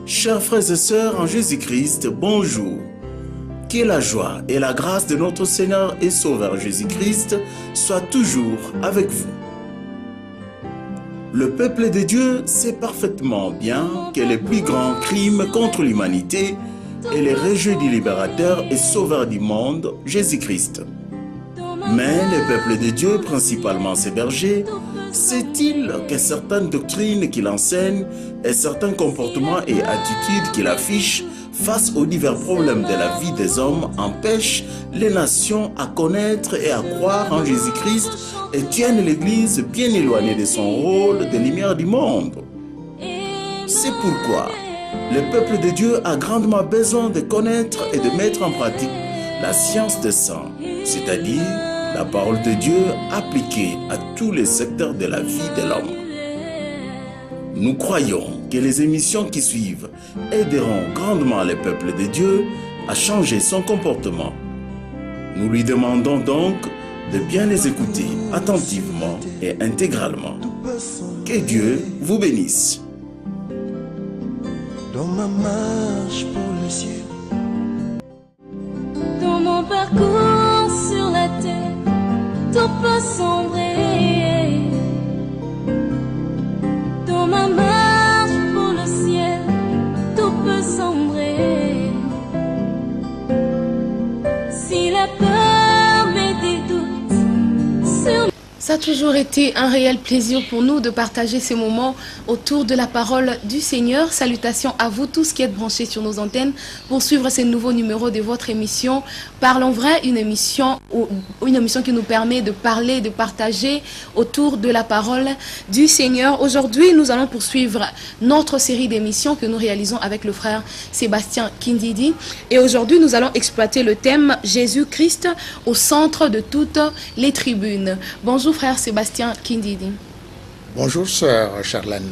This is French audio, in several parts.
Chers frères et sœurs en Jésus-Christ, bonjour. Que la joie et la grâce de notre Seigneur et Sauveur Jésus-Christ soient toujours avec vous. Le peuple de Dieu sait parfaitement bien que le plus grand crime contre l'humanité est le rejet du libérateur et sauveur du monde, Jésus-Christ. Mais le peuple de Dieu, principalement ses bergers, sait-il que certaines doctrines qu'il enseigne et certains comportements et attitudes qu'il affiche face aux divers problèmes de la vie des hommes empêchent les nations à connaître et à croire en Jésus-Christ et tiennent l'Église bien éloignée de son rôle de lumière du monde? C'est pourquoi le peuple de Dieu a grandement besoin de connaître et de mettre en pratique la science des saints, c'est-à-dire la parole de Dieu appliquée à tous les secteurs de la vie de l'homme. Nous croyons que les émissions qui suivent aideront grandement le peuple de Dieu à changer son comportement. Nous lui demandons donc de bien les écouter attentivement et intégralement. Que Dieu vous bénisse. Dans ma marche pour le ciel, dans mon parcours sur la terre, tout peut sombrer. Dans ma marche pour le ciel, tout peut sombrer. Si la peur met des doutes sur... Ça a toujours été un réel plaisir pour nous de partager ces moments autour de la parole du Seigneur. Salutations à vous tous qui êtes branchés sur nos antennes pour suivre ces nouveaux numéros de votre émission Parlons vrai, une émission qui nous permet de parler, de partager autour de la parole du Seigneur. Aujourd'hui, nous allons poursuivre notre série d'émissions que nous réalisons avec le frère Sébastien Kindidi. Et aujourd'hui, nous allons exploiter le thème Jésus-Christ au centre de toutes les tribunes. Bonjour frère Sébastien Kindidi. Bonjour sœur Charlène.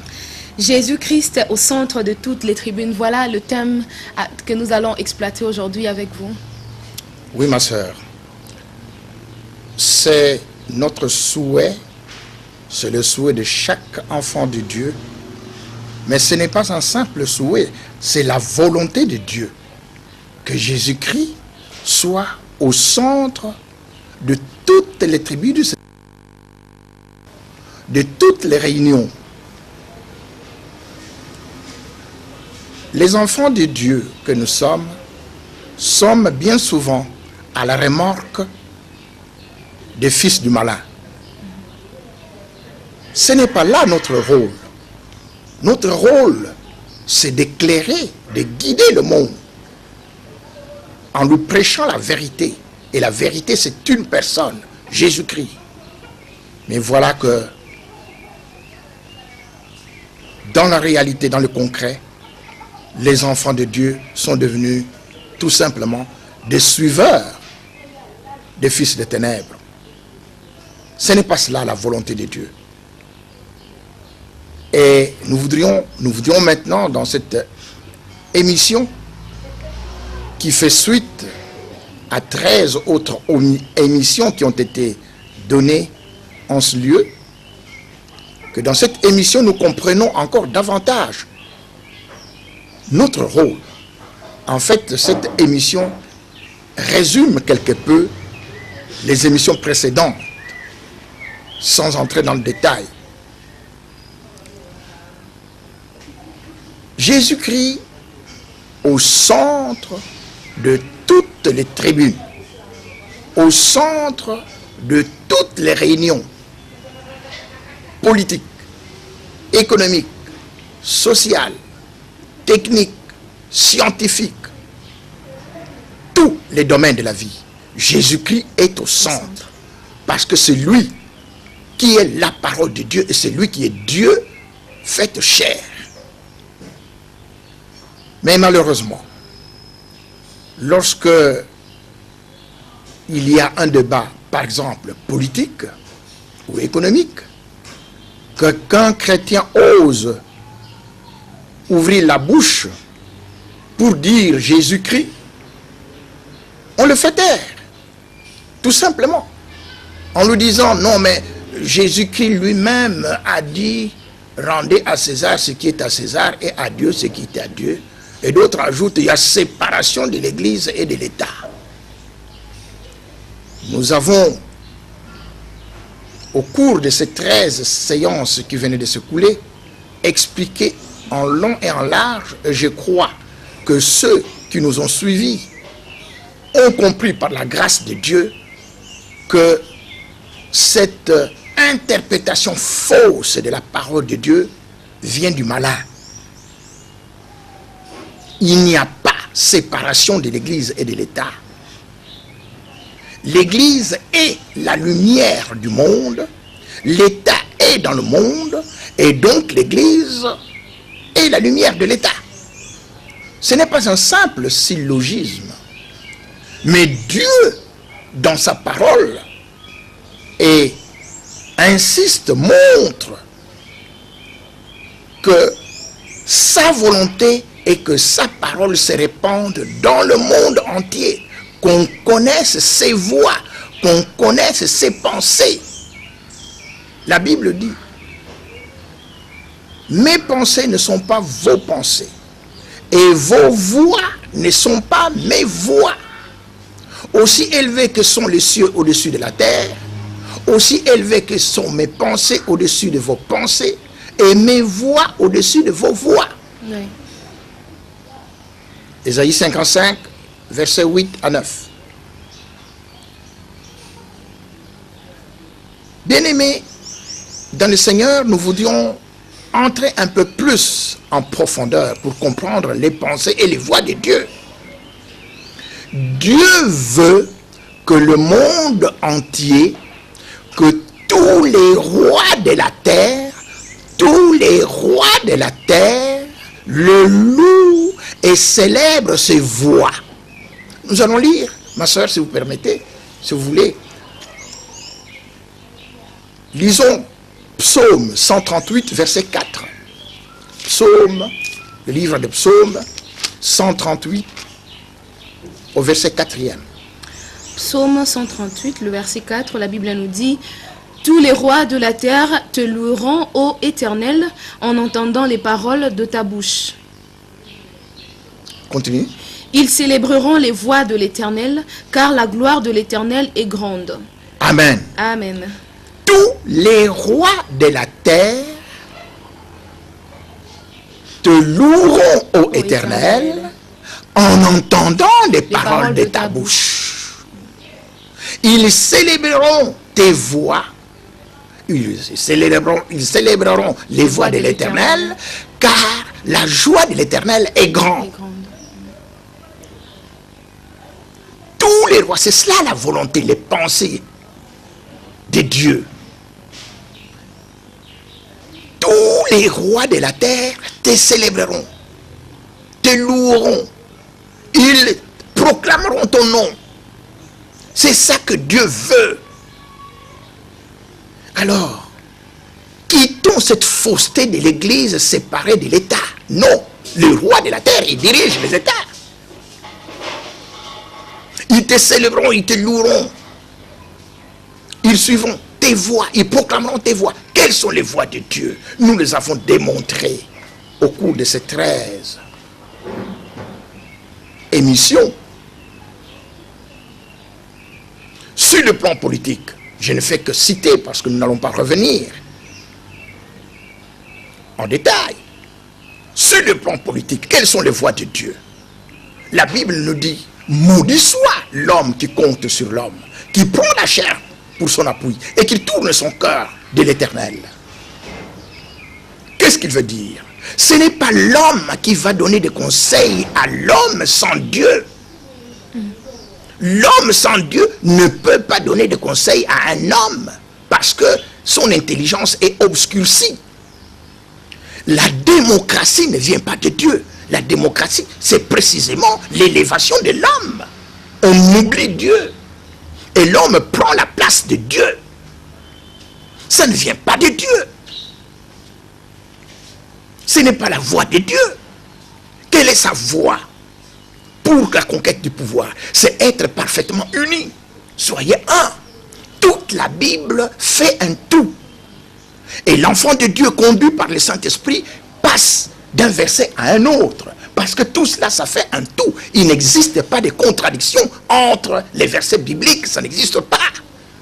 Jésus-Christ au centre de toutes les tribunes. Voilà le thème que nous allons exploiter aujourd'hui avec vous. Oui ma sœur, c'est notre souhait, c'est le souhait de chaque enfant de Dieu, mais ce n'est pas un simple souhait, c'est la volonté de Dieu que Jésus-Christ soit au centre de toutes les tribus du Seigneur, de toutes les réunions. Les enfants de Dieu que nous sommes bien souvent à la remorque des fils du malin. Ce n'est pas là notre rôle. Notre rôle, c'est d'éclairer, de guider le monde en lui prêchant la vérité. Et la vérité, c'est une personne, Jésus-Christ. Mais voilà que dans la réalité, dans le concret, les enfants de Dieu sont devenus tout simplement des suiveurs des fils des ténèbres. Ce n'est pas cela la volonté de Dieu. Et nous voudrions maintenant, dans cette émission qui fait suite à 13 autres émissions qui ont été données en ce lieu, que dans cette émission, nous comprenons encore davantage notre rôle. En fait, cette émission résume quelque peu les émissions précédentes, sans entrer dans le détail. Jésus-Christ au centre de toutes les tribunes, au centre de toutes les réunions politiques, économiques, sociales, techniques, scientifiques, tous les domaines de la vie. Jésus-Christ est au centre parce que c'est lui qui est la parole de Dieu et c'est lui qui est Dieu fait chair. Mais malheureusement, lorsque il y a un débat, par exemple, politique ou économique, qu'un chrétien ose ouvrir la bouche pour dire Jésus-Christ, on le fait taire, tout simplement, en lui disant non mais Jésus-Christ lui-même a dit rendez à César ce qui est à César et à Dieu ce qui est à Dieu. Et d'autres ajoutent, il y a séparation de l'Église et de l'État. Nous avons, au cours de ces 13 séances qui venaient de se couler, expliqué en long et en large, et je crois que ceux qui nous ont suivis ont compris par la grâce de Dieu que cette interprétation fausse de la parole de Dieu vient du malin. Il n'y a pas séparation de l'Église et de l'État. L'Église est la lumière du monde, l'État est dans le monde, et donc l'Église est la lumière de l'État. Ce n'est pas un simple syllogisme, mais Dieu, dans sa parole, et insiste, montre que sa volonté est que sa parole se répande dans le monde entier, qu'on connaisse ses voies, qu'on connaisse ses pensées. La Bible dit, mes pensées ne sont pas vos pensées, et vos voix ne sont pas mes voix. Aussi élevés que sont les cieux au-dessus de la terre, aussi élevés que sont mes pensées au-dessus de vos pensées, et mes voix au-dessus de vos voix. Oui. Ésaïe 55, versets 8 à 9. Bien-aimés, dans le Seigneur, nous voudrions entrer un peu plus en profondeur pour comprendre les pensées et les voies de Dieu. Dieu veut que le monde entier, que tous les rois de la terre, le louent et célèbrent ses voies. Nous allons lire, ma soeur, si vous permettez, si vous voulez. Lisons Psaume 138, verset 4. Psaume, le livre de Psaume 138, au verset 4e. Psaume 138, le verset 4, la Bible nous dit « Tous les rois de la terre te loueront, ô Éternel, en entendant les paroles de ta bouche. » Continue. « Ils célébreront les voies de l'Éternel, car la gloire de l'Éternel est grande. » Amen. Amen. Tous les rois de la terre te loueront, ô Éternel, en entendant les paroles de ta bouche. Ils célébreront tes voies. Ils célébreront les voies de l'Éternel, car la joie de l'Éternel est grande. Tous les rois, c'est cela la volonté, les pensées de Dieu. Tous les rois de la terre te célébreront, te loueront, ils proclameront ton nom. C'est ça que Dieu veut. Alors, quittons cette fausseté de l'Église séparée de l'État. Non, le roi de la terre, il dirige les États. Ils te célébreront, ils te loueront. Ils suivront tes voies, ils proclameront tes voies. Quelles sont les voies de Dieu? Nous les avons démontrées au cours de ces 13 émissions. Sur le plan politique, je ne fais que citer parce que nous n'allons pas revenir en détail. Sur le plan politique, quelles sont les voies de Dieu? La Bible nous dit, maudit soit l'homme qui compte sur l'homme, qui prend la chair pour son appui et qui tourne son cœur de l'Éternel. Qu'est-ce qu'il veut dire? Ce n'est pas l'homme qui va donner des conseils à l'homme sans Dieu. L'homme sans Dieu ne peut pas donner de conseils à un homme parce que son intelligence est obscurcie. La démocratie ne vient pas de Dieu. La démocratie, c'est précisément l'élévation de l'homme. On oublie Dieu. Et l'homme prend la place de Dieu. Ça ne vient pas de Dieu. Ce n'est pas la voie de Dieu. Quelle est sa voie pour la conquête du pouvoir? C'est être parfaitement unis. Soyez un. Toute la Bible fait un tout. Et l'enfant de Dieu, conduit par le Saint-Esprit, passe d'un verset à un autre. Parce que tout cela, ça fait un tout. Il n'existe pas de contradiction entre les versets bibliques. Ça n'existe pas.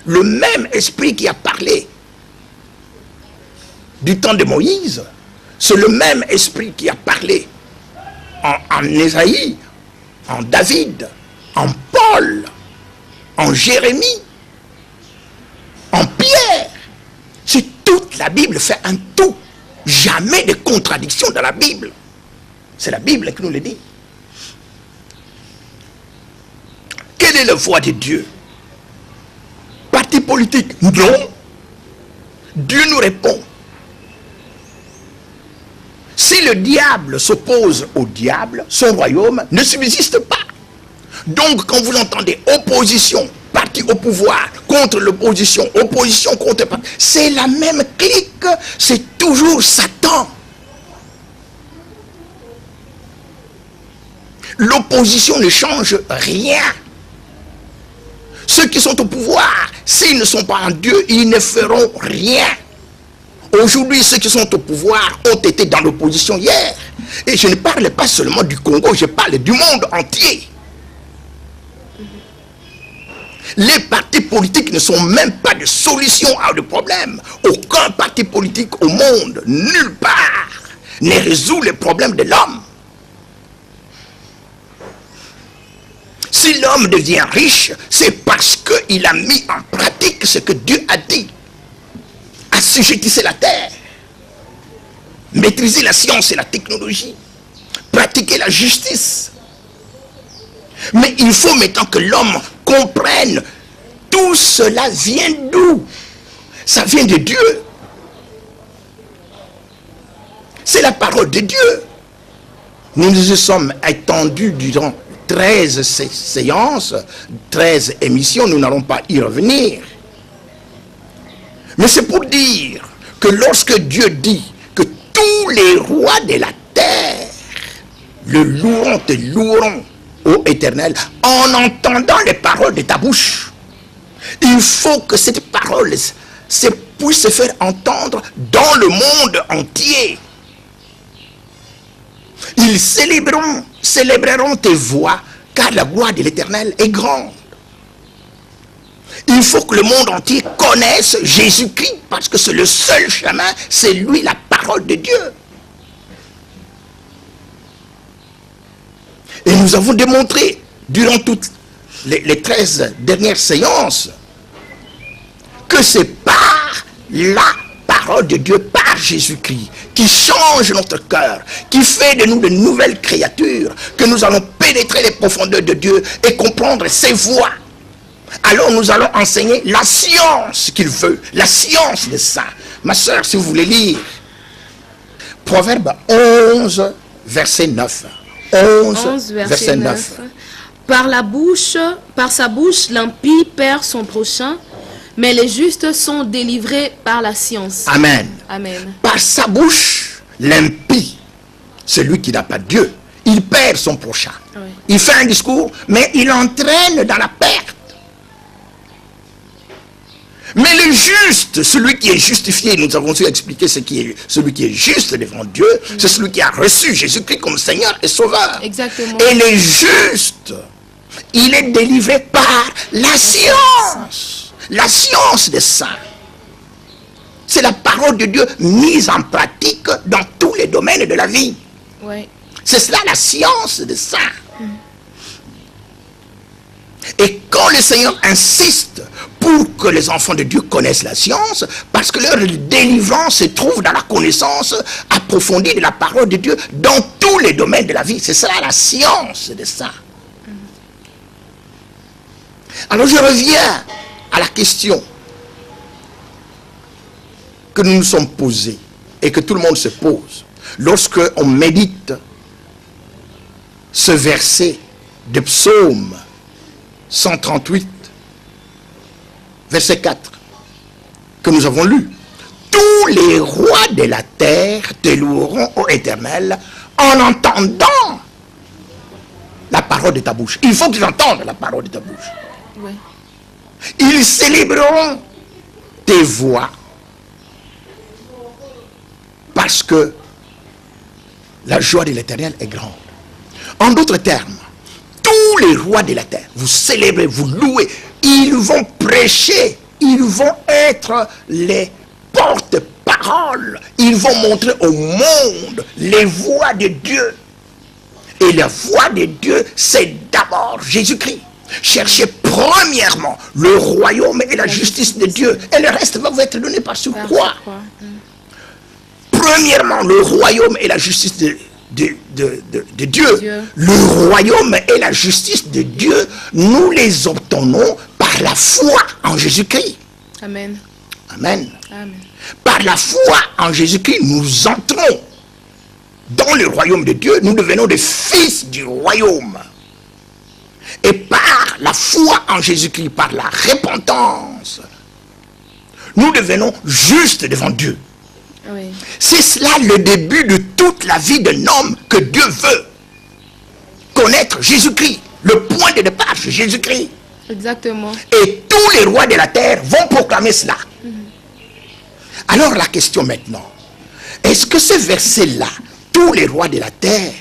Le même esprit qui a parlé du temps de Moïse, c'est le même esprit qui a parlé en Ésaïe, en David, en Paul, en Jérémie, en Pierre. C'est toute la Bible fait un tout. Jamais de contradiction dans la Bible. C'est la Bible qui nous le dit. Quelle est la voix de Dieu? Parti politique? Non. Dieu nous répond. Si le diable s'oppose au diable, son royaume ne subsiste pas. Donc, quand vous entendez opposition, parti au pouvoir, contre l'opposition, opposition contre parti, c'est la même clique, c'est toujours Satan. L'opposition ne change rien. Ceux qui sont au pouvoir, s'ils ne sont pas en Dieu, ils ne feront rien. Aujourd'hui, ceux qui sont au pouvoir ont été dans l'opposition hier. Et je ne parle pas seulement du Congo, je parle du monde entier. Les partis politiques ne sont même pas de solution à des problèmes. Aucun parti politique au monde, nulle part, ne résout les problèmes de l'homme. Si l'homme devient riche, c'est parce qu'il a mis en pratique ce que Dieu a dit. Assujettissez la terre, maîtriser la science et la technologie, pratiquer la justice. Mais il faut maintenant que l'homme comprenne, tout cela vient d'où? Ça vient de Dieu. C'est la parole de Dieu. Nous nous sommes étendus durant 13 séances, 13 émissions, nous n'allons pas y revenir. Mais c'est pour dire que lorsque Dieu dit que tous les rois de la terre le loueront, te loueront, ô Éternel, en entendant les paroles de ta bouche, il faut que cette parole puisse se faire entendre dans le monde entier. Ils célébreront tes voix, car la gloire de l'Éternel est grande. Il faut que le monde entier connaisse Jésus-Christ, parce que c'est le seul chemin, c'est lui la parole de Dieu. Et nous avons démontré, durant toutes les 13 dernières séances, que c'est par la parole de Dieu, par Jésus-Christ, qui change notre cœur, qui fait de nous de nouvelles créatures, que nous allons pénétrer les profondeurs de Dieu et comprendre ses voies. Alors nous allons enseigner la science qu'il veut, la science des saints. Ma soeur, si vous voulez lire, Proverbe 11, verset 9. 11 verset 9. Par sa bouche, l'impie perd son prochain, mais les justes sont délivrés par la science. Amen. Amen. Par sa bouche, l'impie, celui qui n'a pas Dieu, il perd son prochain. Oui. Il fait un discours, mais il entraîne dans la perte. Mais le juste, celui qui est justifié, nous avons dû expliquer celui qui est juste devant Dieu, c'est celui qui a reçu Jésus-Christ comme Seigneur et Sauveur. Exactement. Et le juste, il est délivré par la science des saints. C'est la parole de Dieu mise en pratique dans tous les domaines de la vie. Oui. C'est cela la science des saints. Et quand le Seigneur insiste pour que les enfants de Dieu connaissent la science, parce que leur délivrance se trouve dans la connaissance approfondie de la parole de Dieu dans tous les domaines de la vie. C'est ça la science des saints. Alors je reviens à la question que nous nous sommes posée et que tout le monde se pose. Lorsque on médite ce verset de Psaume 138, verset 4, que nous avons lu. Tous les rois de la terre te loueront, ô Éternel, en entendant la parole de ta bouche. Il faut qu'ils entendent la parole de ta bouche. Oui. Ils célébreront tes voix, Parce que la joie de l'Éternel est grande. En d'autres termes, tous les rois de la terre, vous célébrez, vous louez, ils vont prêcher, ils vont être les porte-parole, ils vont montrer au monde les voies de Dieu. Et la voie de Dieu, c'est d'abord Jésus-Christ. Cherchez premièrement le royaume et la justice de Dieu, et le reste va vous être donné par ce quoi. Premièrement, le royaume et la justice de Dieu. Le royaume et la justice de Dieu, nous les obtenons par la foi en Jésus-Christ. Amen. Amen. Amen. Par la foi en Jésus-Christ, nous entrons dans le royaume de Dieu, nous devenons des fils du royaume. Et par la foi en Jésus-Christ, par la repentance, nous devenons justes devant Dieu. Oui. C'est cela le début de toute la vie d'un homme que Dieu veut. Connaître Jésus-Christ. Le point de départ, c'est Jésus-Christ. Exactement. Et tous les rois de la terre vont proclamer cela. Alors la question maintenant, est-ce que ce verset-là, tous les rois de la terre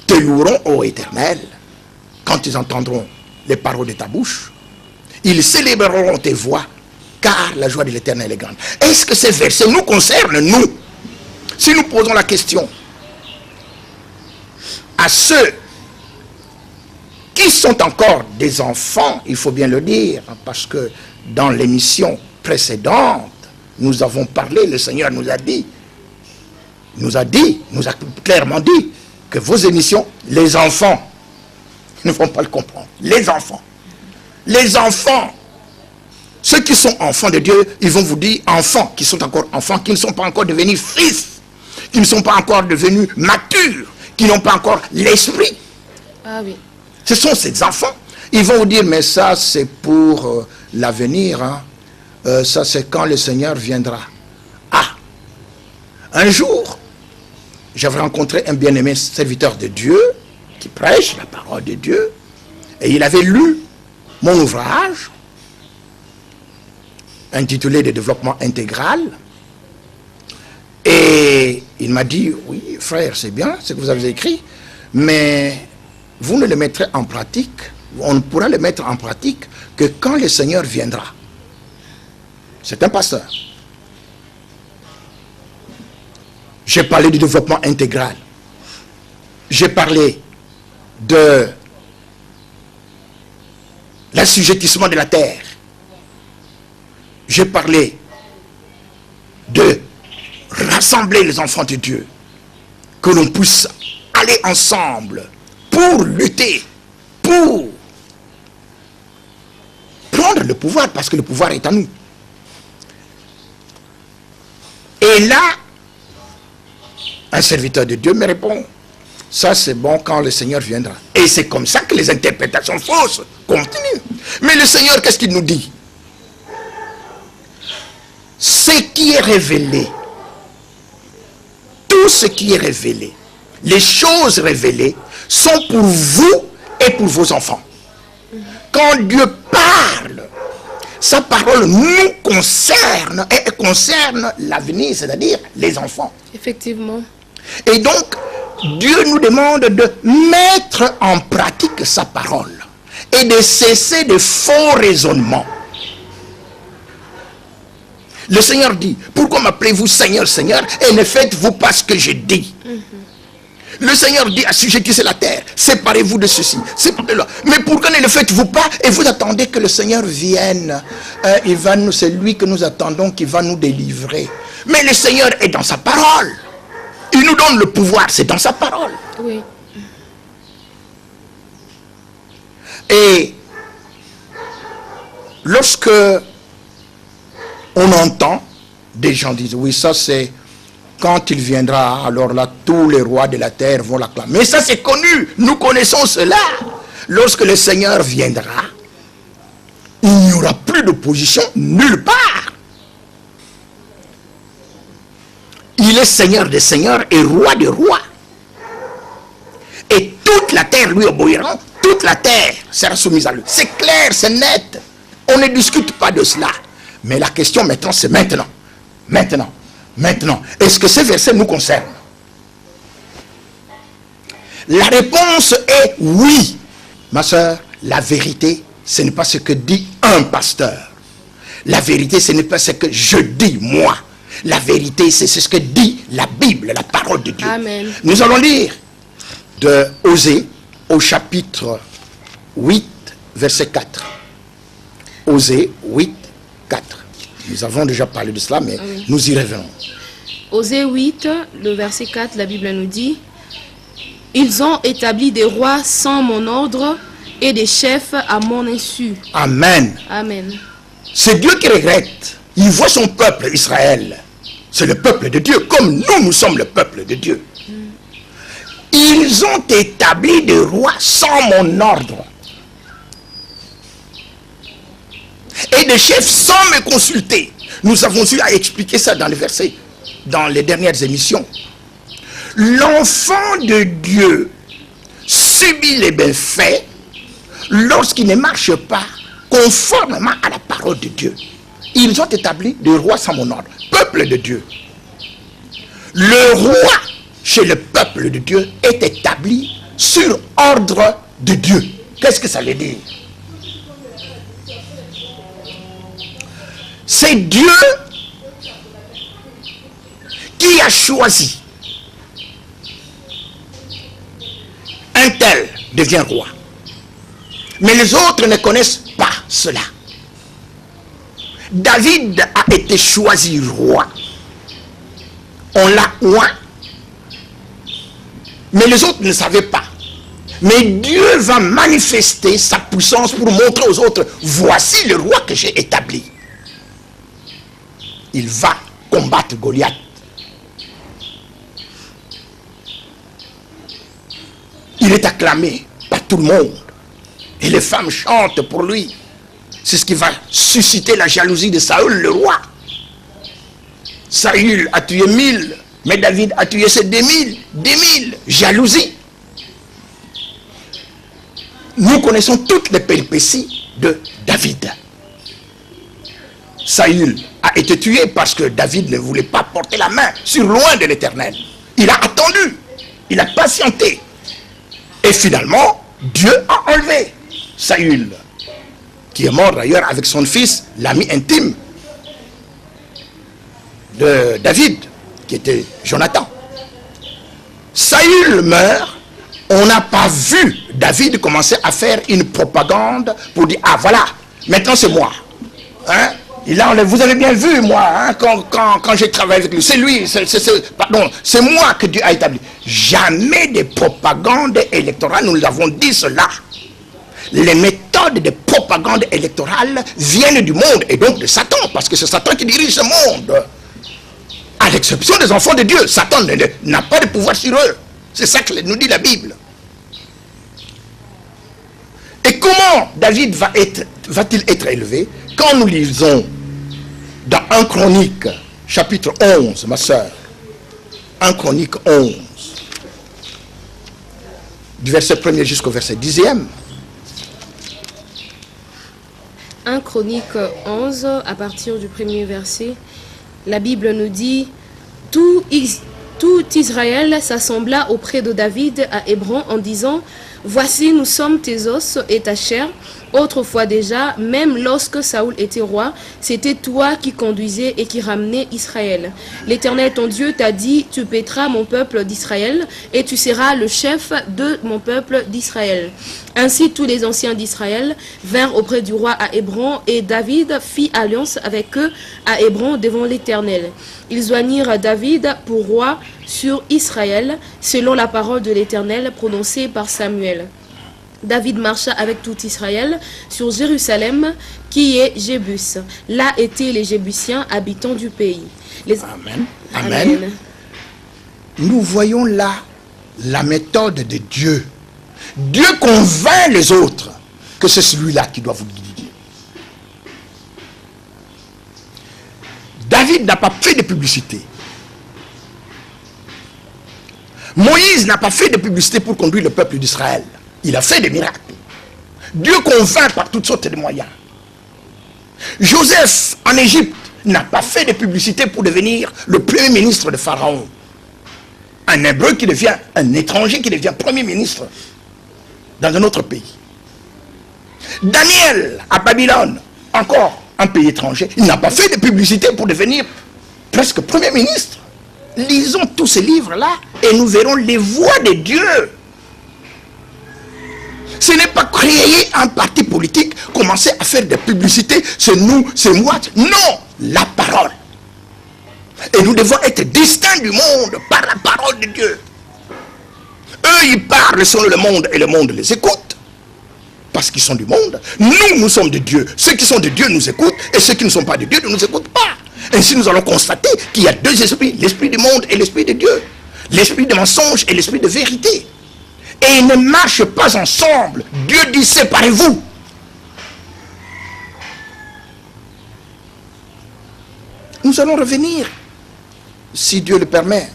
te loueront, ô Éternel, quand ils entendront les paroles de ta bouche? Ils célébreront tes voix, car la joie de l'Éternel est grande. Est-ce que ces versets nous concernent, nous? Si nous posons la question à ceux qui sont encore des enfants, il faut bien le dire, parce que dans l'émission précédente, nous avons parlé, le Seigneur nous a clairement dit que vos émissions, les enfants ne vont pas le comprendre. Les enfants, ceux qui sont enfants de Dieu, ils vont vous dire enfants, qui sont encore enfants, qui ne sont pas encore devenus fils, qui ne sont pas encore devenus matures, qui n'ont pas encore l'esprit. Ah oui. Ce sont ces enfants. Ils vont vous dire, mais ça c'est pour l'avenir, hein. Ça c'est quand le Seigneur viendra. Ah, un jour, j'avais rencontré un bien-aimé serviteur de Dieu qui prêche la parole de Dieu, et il avait lu mon ouvrage intitulé de développement intégral, et il m'a dit, oui frère, c'est bien ce que vous avez écrit, mais vous ne le mettrez en pratique, on ne pourra le mettre en pratique que quand le Seigneur viendra. C'est un pasteur. J'ai parlé du développement intégral. J'ai parlé de l'assujettissement de la terre. J'ai parlé de rassembler les enfants de Dieu. Que l'on puisse aller ensemble pour lutter, pour prendre le pouvoir, parce que le pouvoir est à nous. Et là, un serviteur de Dieu me répond, ça c'est bon quand le Seigneur viendra. Et c'est comme ça que les interprétations fausses continuent. Mais le Seigneur, qu'est-ce qu'il nous dit? Ce qui est révélé, tout ce qui est révélé, les choses révélées sont pour vous et pour vos enfants. Quand Dieu parle, sa parole nous concerne et concerne l'avenir, c'est-à-dire les enfants. Effectivement. Et donc, Dieu nous demande de mettre en pratique sa parole et de cesser de faux raisonnements. Le Seigneur dit, pourquoi m'appelez-vous Seigneur, Seigneur, et ne faites-vous pas ce que je dis? Le Seigneur dit, assujettissez la terre, séparez-vous de ceci, séparez-le. Mais pourquoi ne le faites-vous pas et vous attendez que le Seigneur vienne? C'est lui que nous attendons qui va nous délivrer. Mais le Seigneur est dans sa parole. Il nous donne le pouvoir, c'est dans sa parole. Oui. Et lorsque on entend des gens dire, oui, ça c'est quand il viendra, alors là, tous les rois de la terre vont l'acclamer. Mais ça c'est connu, nous connaissons cela. Lorsque le Seigneur viendra, il n'y aura plus d'opposition nulle part. Il est Seigneur des seigneurs et roi des rois. Et toute la terre lui obéira, toute la terre sera soumise à lui. C'est clair, c'est net. On ne discute pas de cela. Mais la question maintenant, c'est maintenant. Maintenant, Maintenant, est-ce que ces versets nous concernent? La réponse est oui. Ma soeur, la vérité, ce n'est pas ce que dit un pasteur. La vérité, ce n'est pas ce que je dis moi. La vérité, c'est ce que dit la Bible, la parole de Dieu. Amen. Nous allons lire de Osée au chapitre 8, verset 4. Osée 8, 4. Nous avons déjà parlé de cela, mais oui. Nous y revenons. Osée 8, le verset 4, la Bible nous dit: ils ont établi des rois sans mon ordre et des chefs à mon insu. Amen. Amen. C'est Dieu qui regrette. Il voit son peuple, Israël. C'est le peuple de Dieu, comme nous sommes le peuple de Dieu. Ils ont établi des rois sans mon ordre. Et des chefs sans me consulter. Nous avons eu à expliquer ça dans les versets, dans les dernières émissions. L'enfant de Dieu subit les bienfaits lorsqu'il ne marche pas conformément à la parole de Dieu. Ils ont établi des rois sans mon ordre, peuple de Dieu. Le roi chez le peuple de Dieu est établi sur ordre de Dieu. Qu'est-ce que ça veut dire? C'est Dieu qui a choisi. Un tel devient roi. Mais les autres ne connaissent pas cela. David a été choisi roi. On l'a oint. Mais les autres ne savaient pas. Mais Dieu va manifester sa puissance pour montrer aux autres: voici le roi que j'ai établi. Il va combattre Goliath. Il est acclamé par tout le monde. Et les femmes chantent pour lui. C'est ce qui va susciter la jalousie de Saül, le roi. Saül a tué 1000, mais David a tué ses 10 000. Jalousie. Nous connaissons toutes les péripéties de David. Saül a été tué parce que David ne voulait pas porter la main sur loin de l'Éternel. Il a attendu. Il a patienté. Et finalement, Dieu a enlevé Saül, qui est mort d'ailleurs avec son fils, l'ami intime de David, qui était Jonathan. Saül meurt. On n'a pas vu David commencer à faire une propagande pour dire: ah voilà, maintenant c'est moi. Hein? Et là, vous avez bien vu, moi, hein, quand j'ai travaillé avec lui, c'est lui, c'est moi que Dieu a établi. Jamais de propagande électorale, nous l'avons dit cela. Les méthodes de propagande électorale viennent du monde et donc de Satan, parce que c'est Satan qui dirige ce monde. À l'exception des enfants de Dieu, Satan n'a pas de pouvoir sur eux. C'est ça que nous dit la Bible. Et comment David va-t-il être élevé? Quand nous lisons dans 1 Chronique, chapitre 11, ma soeur, 1 Chronique 11, du verset 1er jusqu'au verset 10e. 1 Chronique 11, à partir du premier verset, la Bible nous dit: tout Israël s'assembla auprès de David à Hébron en disant: voici, nous sommes tes os et ta chair. Autrefois déjà, même lorsque Saül était roi, c'était toi qui conduisais et qui ramenais Israël. L'Éternel ton Dieu t'a dit: tu paîtras mon peuple d'Israël et tu seras le chef de mon peuple d'Israël. Ainsi tous les anciens d'Israël vinrent auprès du roi à Hébron, et David fit alliance avec eux à Hébron devant l'Éternel. Ils joignirent David pour roi sur Israël, selon la parole de l'Éternel prononcée par Samuel. David marcha avec tout Israël sur Jérusalem, qui est Jébus. Là étaient les Jébusiens, habitants du pays. Amen. Amen. Nous voyons là la méthode de Dieu. Dieu convainc les autres que c'est celui-là qui doit vous guider. David n'a pas fait de publicité. Moïse n'a pas fait de publicité pour conduire le peuple d'Israël. Il a fait des miracles. Dieu convainc par toutes sortes de moyens. Joseph, en Égypte, n'a pas fait de publicité pour devenir le premier ministre de Pharaon. Un Hébreu qui devient, un étranger qui devient premier ministre dans un autre pays. Daniel à Babylone, encore un pays étranger, il n'a pas fait de publicité pour devenir presque premier ministre. Lisons tous ces livres-là et nous verrons les voies de Dieu. Ce n'est pas créer un parti politique, commencer à faire des publicités, c'est nous, c'est moi. Non, la parole. Et nous devons être distincts du monde par la parole de Dieu. Eux, ils parlent sur le monde et le monde les écoute. Parce qu'ils sont du monde. Nous sommes de Dieu. Ceux qui sont de Dieu nous écoutent et ceux qui ne sont pas de Dieu ne nous écoutent pas. Ainsi, nous allons constater qu'il y a deux esprits, l'esprit du monde et l'esprit de Dieu. L'esprit de mensonge et l'esprit de vérité. Et ils ne marchent pas ensemble. Dieu dit, séparez-vous. Nous allons revenir, si Dieu le permet,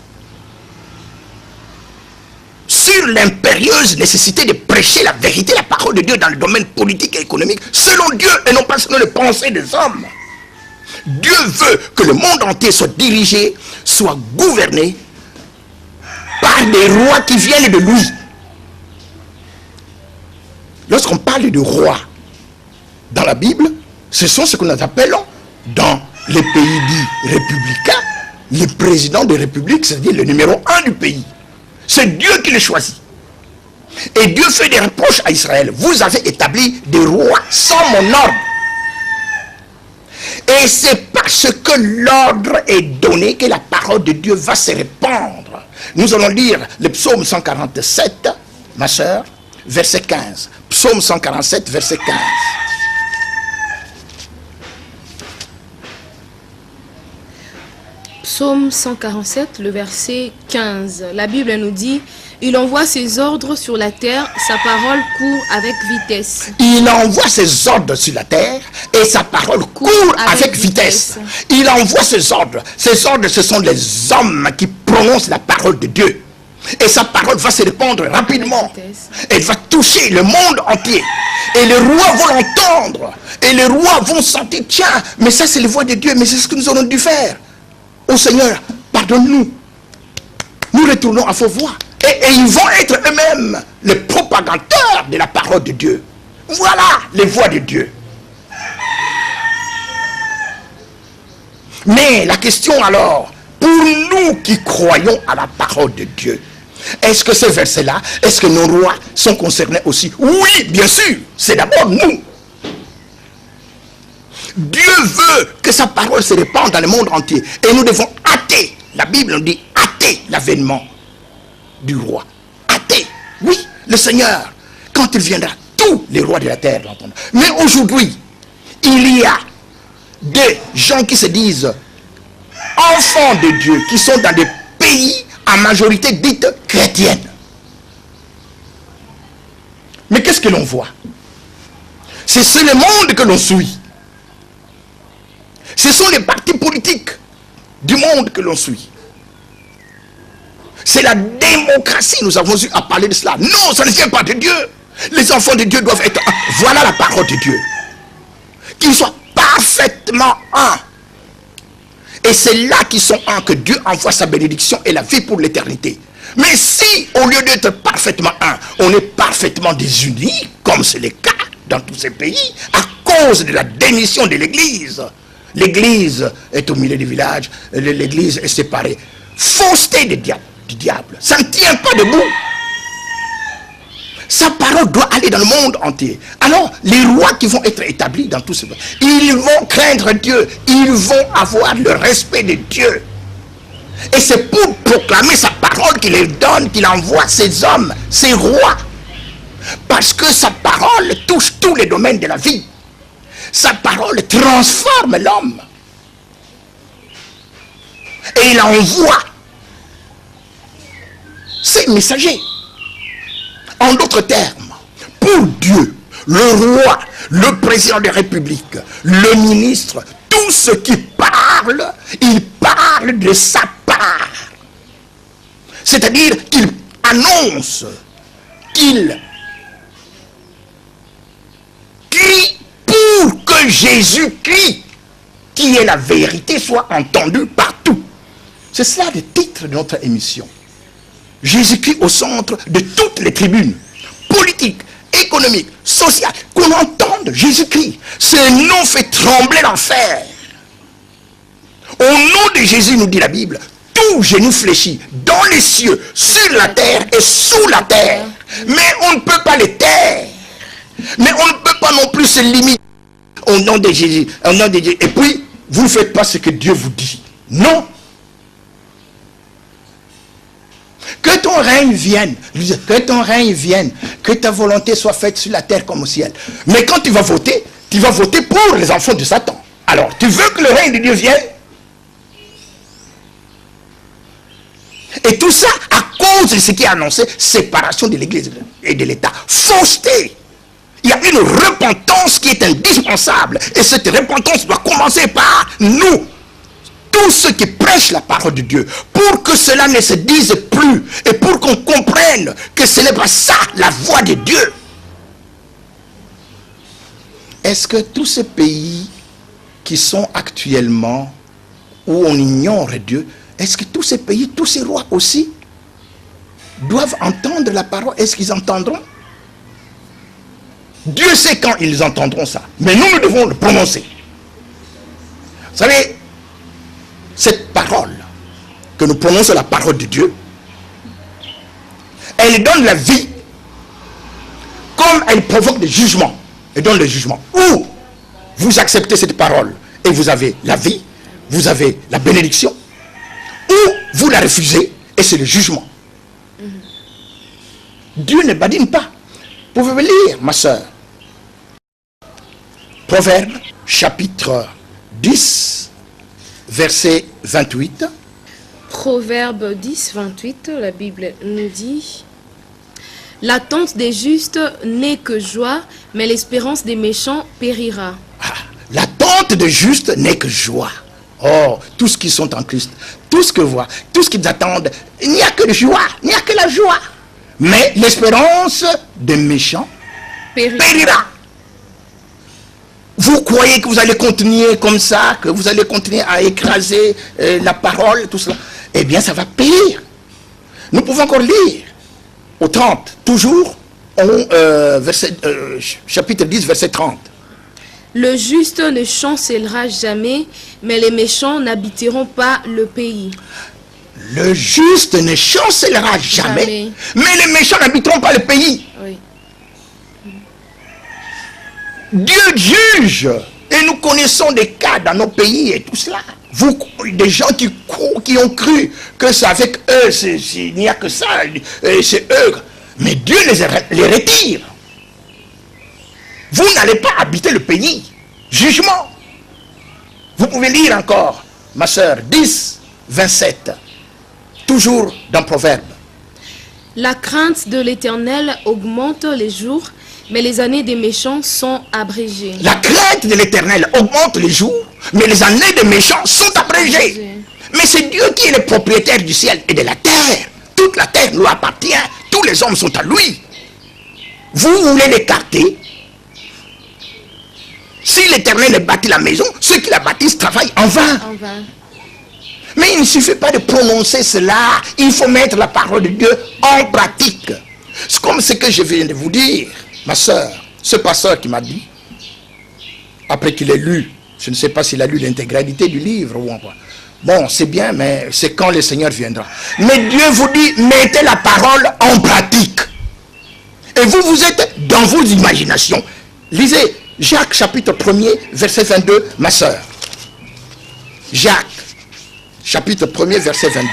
sur l'impérieuse nécessité de prêcher la vérité, la parole de Dieu dans le domaine politique et économique, selon Dieu et non pas selon les pensées des hommes. Dieu veut que le monde entier soit dirigé, soit gouverné par des rois qui viennent de lui. Lorsqu'on parle de rois dans la Bible, ce sont ce que nous appelons dans les pays dits républicains, les présidents des républiques, c'est-à-dire le numéro 1 du pays. C'est Dieu qui les choisit. Et Dieu fait des reproches à Israël. Vous avez établi des rois sans mon ordre. Et c'est parce que l'ordre est donné que la parole de Dieu va se répandre. Nous allons lire le psaume 147, ma soeur, verset 15. Psaume 147, verset 15. Psaume 147, le verset 15. La Bible nous dit, il envoie ses ordres sur la terre, sa parole court avec vitesse. Il envoie ses ordres sur la terre et sa parole court avec vitesse. Il envoie ses ordres. Ses ordres, ce sont les hommes qui prononcent la parole de Dieu. Et sa parole va se répandre rapidement. Elle va toucher le monde entier. Et les rois vont l'entendre. Et les rois vont sentir, tiens, mais ça c'est les voix de Dieu, mais c'est ce que nous aurons dû faire. Oh Seigneur, pardonne-nous. Nous retournons à vos voix. Et ils vont être eux-mêmes les propagateurs de la parole de Dieu. Voilà les voix de Dieu. Mais la question alors, pour nous qui croyons à la parole de Dieu, est-ce que ces versets-là, est-ce que nos rois sont concernés aussi? Oui, bien sûr, c'est d'abord nous. Dieu veut que sa parole se répande dans le monde entier. Et nous devons hâter, la Bible nous dit, hâter l'avènement du roi. Hâter, oui, le Seigneur, quand il viendra, tous les rois de la terre l'entendront. Mais aujourd'hui, il y a des gens qui se disent enfants de Dieu, qui sont dans des pays en majorité dite chrétienne. Mais qu'est-ce que l'on voit? C'est le monde que l'on suit. Ce sont les partis politiques du monde que l'on suit. C'est la démocratie, nous avons eu à parler de cela. Non, ça ne vient pas de Dieu. Les enfants de Dieu doivent être un. Voilà la parole de Dieu. Qu'ils soient parfaitement un. Et c'est là qu'ils sont un que Dieu envoie sa bénédiction et la vie pour l'éternité. Mais si, au lieu d'être parfaitement un, on est parfaitement désunis, comme c'est le cas dans tous ces pays, à cause de la démission de l'Église. L'Église est au milieu du village, l'Église est séparée. Fausseté du diable. Ça ne tient pas debout. Sa parole doit aller dans le monde entier. Alors, les rois qui vont être établis dans tous ces pays, ils vont craindre Dieu. Ils vont avoir le respect de Dieu. Et c'est pour proclamer sa parole qu'il les donne, qu'il envoie ces hommes, ces rois. Parce que sa parole touche tous les domaines de la vie. Sa parole transforme l'homme. Et il envoie ses messagers. En d'autres termes, pour Dieu, le roi, le président de la République, le ministre, tous ceux qui parlent, ils parlent de sa part. C'est-à-dire qu'ils annoncent, qu'ils crient pour que Jésus crie. qui est la vérité, soit entendu partout. C'est cela le titre de notre émission. Jésus-Christ au centre de toutes les tribunes, politiques, économiques, sociales, qu'on entende Jésus-Christ. Ce nom fait trembler l'enfer. Au nom de Jésus, nous dit la Bible, tout genou fléchit dans les cieux, sur la terre et sous la terre. Mais on ne peut pas les taire. Mais on ne peut pas non plus se limiter au nom de Jésus. Au nom de Jésus. Et puis, vous ne faites pas ce que Dieu vous dit. Non. Que ton règne vienne. Que ton règne vienne. Que ta volonté soit faite sur la terre comme au ciel. Mais quand tu vas voter pour les enfants de Satan. Alors, tu veux que le règne de Dieu vienne? Et tout ça à cause de ce qui est annoncé, séparation de l'Église et de l'État. Fausseté. Il y a une repentance qui est indispensable. Et cette repentance doit commencer par nous. Tous ceux qui prêchent la parole de Dieu. Pour que cela ne se dise plus. Et pour qu'on comprenne que ce n'est pas ça la voix de Dieu. Est-ce que tous ces pays qui sont actuellement où on ignore Dieu, est-ce que tous ces pays, tous ces rois aussi doivent entendre la parole? Est-ce qu'ils entendront? Dieu sait quand ils entendront ça. Mais nous devons le prononcer. Vous savez, cette parole, que nous prononçons la parole de Dieu, elle donne la vie, comme elle provoque des jugements. Elle donne le jugement. Ou vous acceptez cette parole et vous avez la vie, vous avez la bénédiction, ou vous la refusez et c'est le jugement. Dieu ne badine pas. Vous pouvez lire, ma soeur. Proverbe, chapitre 10, verset 28. Proverbe 10, 28, la Bible nous dit: l'attente des justes n'est que joie, mais l'espérance des méchants périra. Ah, l'attente des justes n'est que joie. Oh, tous qui sont en Christ, tous que voient, tous qui attendent, il n'y a que de joie, il n'y a que la joie. Mais l'espérance des méchants périra. Vous croyez que vous allez continuer comme ça, que vous allez continuer à écraser la parole, tout cela? Eh bien, ça va périr. Nous pouvons encore lire au 30, toujours, chapitre 10, verset 30. Le juste ne chancellera jamais, mais les méchants n'habiteront pas le pays. Le juste ne chancellera jamais, mais les méchants n'habiteront pas le pays. Oui. Dieu juge, et nous connaissons des cas dans nos pays et tout cela. Des gens qui ont cru que c'est avec eux, il n'y a que ça, c'est eux. Mais Dieu les retire. Vous n'allez pas habiter le pays. Jugement. Vous pouvez lire encore, ma soeur, 10, 27. Toujours dans Proverbe. La crainte de l'Éternel augmente les jours, mais les années des méchants sont abrégées. La crainte de l'Éternel augmente les jours, mais les années des méchants sont abrégées. Mais c'est Dieu qui est le propriétaire du ciel et de la terre. Toute la terre nous appartient. Tous les hommes sont à lui. Vous voulez l'écarter? Si l'Éternel bâtit la maison, ceux qui la bâtissent travaillent en vain. En vain. Mais il ne suffit pas de prononcer cela. Il faut mettre la parole de Dieu en pratique. C'est comme ce que je viens de vous dire, ma soeur. Ce pasteur qui m'a dit, après qu'il ait lu, je ne sais pas s'il a lu l'intégralité du livre ou quoi. Bon, c'est bien, mais c'est quand le Seigneur viendra. Mais Dieu vous dit, mettez la parole en pratique. Et vous êtes dans vos imaginations. Lisez Jacques chapitre 1er, verset 22, ma soeur. Jacques, chapitre 1er, verset 22.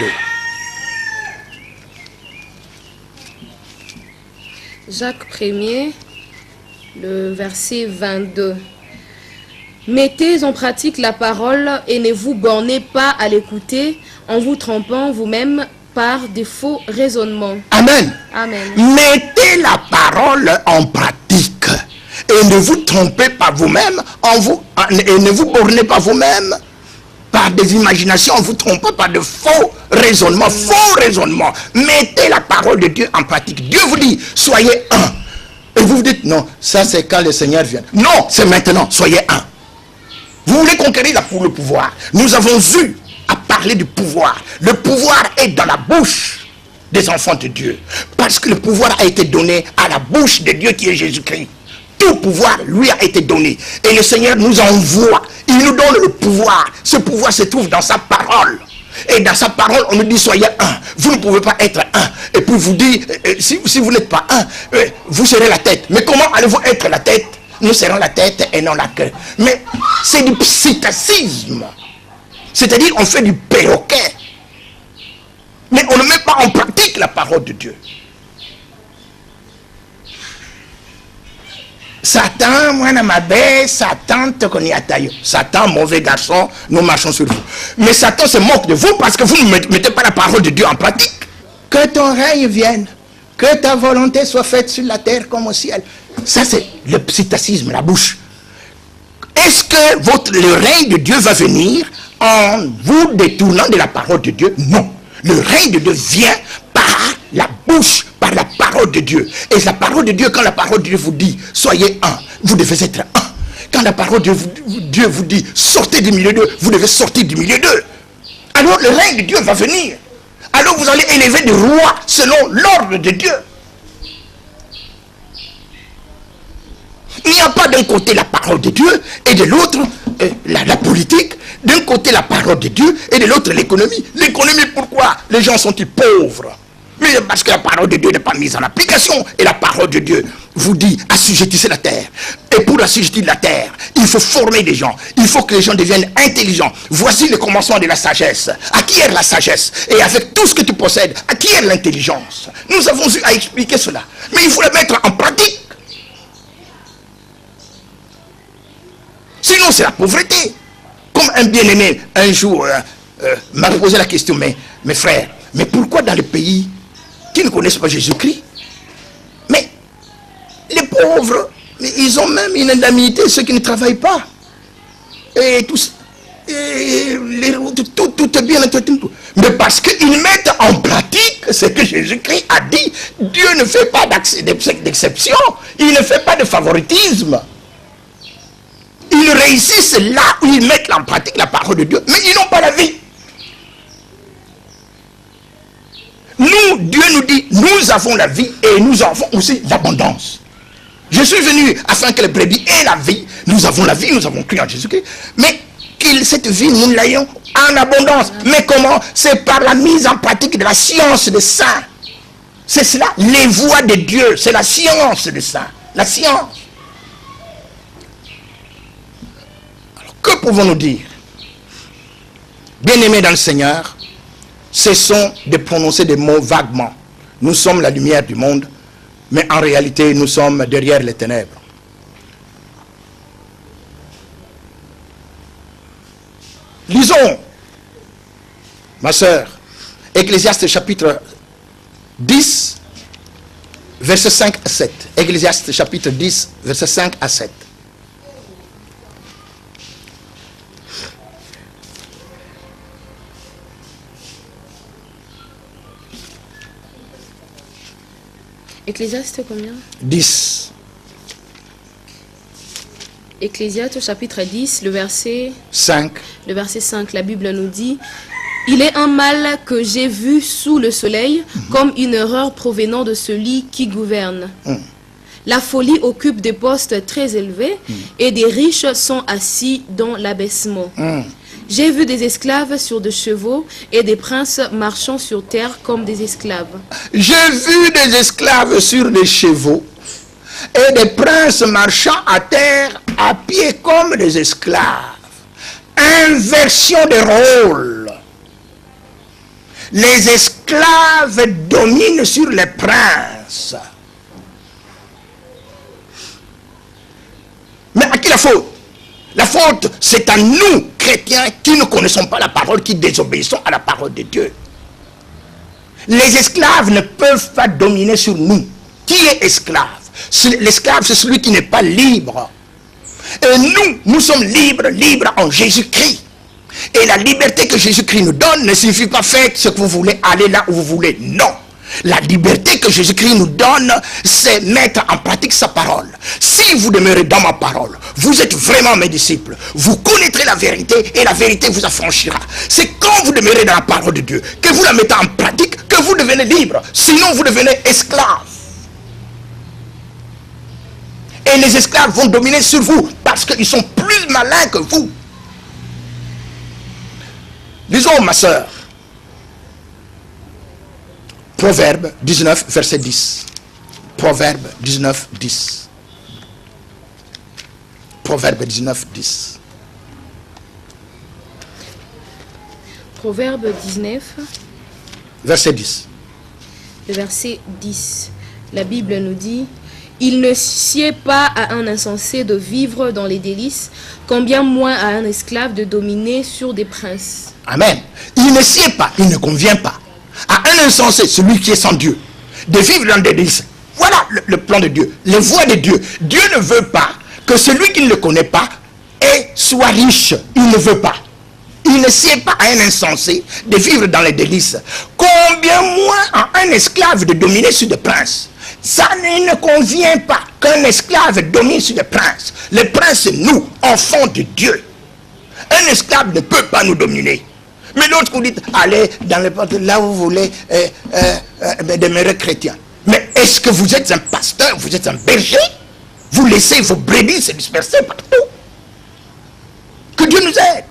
Jacques 1er, le verset 22. Mettez en pratique la parole et ne vous bornez pas à l'écouter en vous trompant vous-même par des faux raisonnements. Amen. Amen. Mettez la parole en pratique et ne vous trompez pas vous-même et ne vous bornez pas vous-même par des imaginations, en vous trompant par de faux raisonnements. Faux raisonnements. Mettez la parole de Dieu en pratique. Dieu vous dit, soyez un. Et vous vous dites, non, ça c'est quand le Seigneur vient. Non, c'est maintenant, soyez un. Vous voulez conquérir le pouvoir. Nous avons eu à parler du pouvoir. Le pouvoir est dans la bouche des enfants de Dieu. Parce que le pouvoir a été donné à la bouche de Dieu qui est Jésus-Christ. Tout pouvoir lui a été donné. Et le Seigneur nous envoie. Il nous donne le pouvoir. Ce pouvoir se trouve dans sa parole. Et dans sa parole, on nous dit soyez un. Vous ne pouvez pas être un. Et puis vous dit, si vous n'êtes pas un, vous serez la tête. Mais comment allez-vous être la tête? Nous serons la tête et non la queue. Mais c'est du psittacisme. C'est-à-dire on fait du perroquet. Mais on ne met pas en pratique la parole de Dieu. Satan, moi, ma belle, Satan te connaît à taille. Satan, mauvais garçon, nous marchons sur vous. Mais Satan se moque de vous parce que vous ne mettez pas la parole de Dieu en pratique. Que ton règne vienne, que ta volonté soit faite sur la terre comme au ciel. Ça, c'est le psittacisme, la bouche. Est-ce que le règne de Dieu va venir en vous détournant de la parole de Dieu? Non. Le règne de Dieu vient par la bouche, par la parole de Dieu. Et la parole de Dieu, quand la parole de Dieu vous dit soyez un, vous devez être un. Quand la parole de Dieu vous dit sortez du milieu d'eux, vous devez sortir du milieu d'eux. Alors le règne de Dieu va venir. Alors vous allez élever des rois selon l'ordre de Dieu. Il n'y a pas d'un côté la parole de Dieu et de l'autre la politique. D'un côté la parole de Dieu et de l'autre l'économie. L'économie, pourquoi les gens sont-ils pauvres? Mais parce que la parole de Dieu n'est pas mise en application. Et la parole de Dieu vous dit assujettissez la terre. Et pour assujettir la terre, il faut former des gens. Il faut que les gens deviennent intelligents. Voici le commencement de la sagesse. Acquiert la sagesse. Et avec tout ce que tu possèdes, acquiert l'intelligence. Nous avons eu à expliquer cela. Mais il faut le mettre en pratique. Sinon c'est la pauvreté. Comme un bien-aimé un jour m'a posé la question, mes frères, mais pourquoi dans les pays qui ne connaissent pas Jésus-Christ, mais les pauvres, ils ont même une indemnité, ceux qui ne travaillent pas. Et tout est bien entretenu. Mais parce qu'ils mettent en pratique ce que Jésus-Christ a dit, Dieu ne fait pas d'exception, il ne fait pas de favoritisme. Ils réussissent là où ils mettent en pratique la parole de Dieu, mais ils n'ont pas la vie. Nous, Dieu nous dit, nous avons la vie et nous avons aussi l'abondance. Je suis venu afin que les brebis aient la vie. Nous avons la vie, nous avons cru en Jésus-Christ. Mais que cette vie, nous l'ayons en abondance. Mais comment? C'est par la mise en pratique de la science des saints. C'est cela, les voies de Dieu. C'est la science des saints. La science. Que pouvons-nous dire? Bien-aimés dans le Seigneur, cessons de prononcer des mots vaguement. Nous sommes la lumière du monde, mais en réalité, nous sommes derrière les ténèbres. Lisons, ma sœur, Ecclésiaste chapitre 10, versets 5 à 7. Ecclésiaste chapitre 10, versets 5 à 7. Ecclésiaste combien? 10. Ecclésiaste chapitre 10, le verset 5. Le verset 5, la Bible nous dit: il est un mal que j'ai vu sous le soleil, comme une erreur provenant de celui qui gouverne. La folie occupe des postes très élevés et des riches sont assis dans l'abaissement. J'ai vu des esclaves sur des chevaux et des princes marchant sur terre comme des esclaves. J'ai vu des esclaves sur des chevaux et des princes marchant à terre à pied comme des esclaves. Inversion des rôles. Les esclaves dominent sur les princes. Mais à qui la faute? La faute, c'est à nous, chrétiens, qui ne connaissons pas la parole, qui désobéissons à la parole de Dieu. Les esclaves ne peuvent pas dominer sur nous. Qui est esclave? L'esclave, c'est celui qui n'est pas libre. Et nous sommes libres en Jésus-Christ. Et la liberté que Jésus-Christ nous donne ne suffit pas faites ce que vous voulez, aller là où vous voulez. Non. La liberté que Jésus-Christ nous donne, c'est mettre en pratique sa parole. Si vous demeurez dans ma parole, vous êtes vraiment mes disciples. Vous connaîtrez la vérité et la vérité vous affranchira. C'est quand vous demeurez dans la parole de Dieu, que vous la mettez en pratique, que vous devenez libre. Sinon, vous devenez esclave. Et les esclaves vont dominer sur vous parce qu'ils sont plus malins que vous. Lisons, ma soeur, Proverbe 19, verset 10. Proverbe 19, 10. Proverbe 19, 10. Proverbe 19, verset 10. le verset 10. La Bible nous dit: il ne sied pas à un insensé de vivre dans les délices, combien moins à un esclave de dominer sur des princes. Amen. Il ne sied pas, il ne convient pas à un insensé, celui qui est sans Dieu, de vivre dans des délices. Voilà le plan de Dieu, les voies de Dieu. Dieu ne veut pas que celui qui ne le connaît pas soit riche. Il ne veut pas. Il ne sied pas à un insensé de vivre dans les délices. Combien moins à un esclave de dominer sur des princes. Ça ne convient pas qu'un esclave domine sur des princes. Les princes, c'est nous, enfants de Dieu. Un esclave ne peut pas nous dominer. Mais l'autre, vous dites, allez dans les portes, là où vous voulez demeurer chrétien. Mais est-ce que vous êtes un pasteur, vous êtes un berger? Vous laissez vos brebis se disperser partout. Que Dieu nous aide.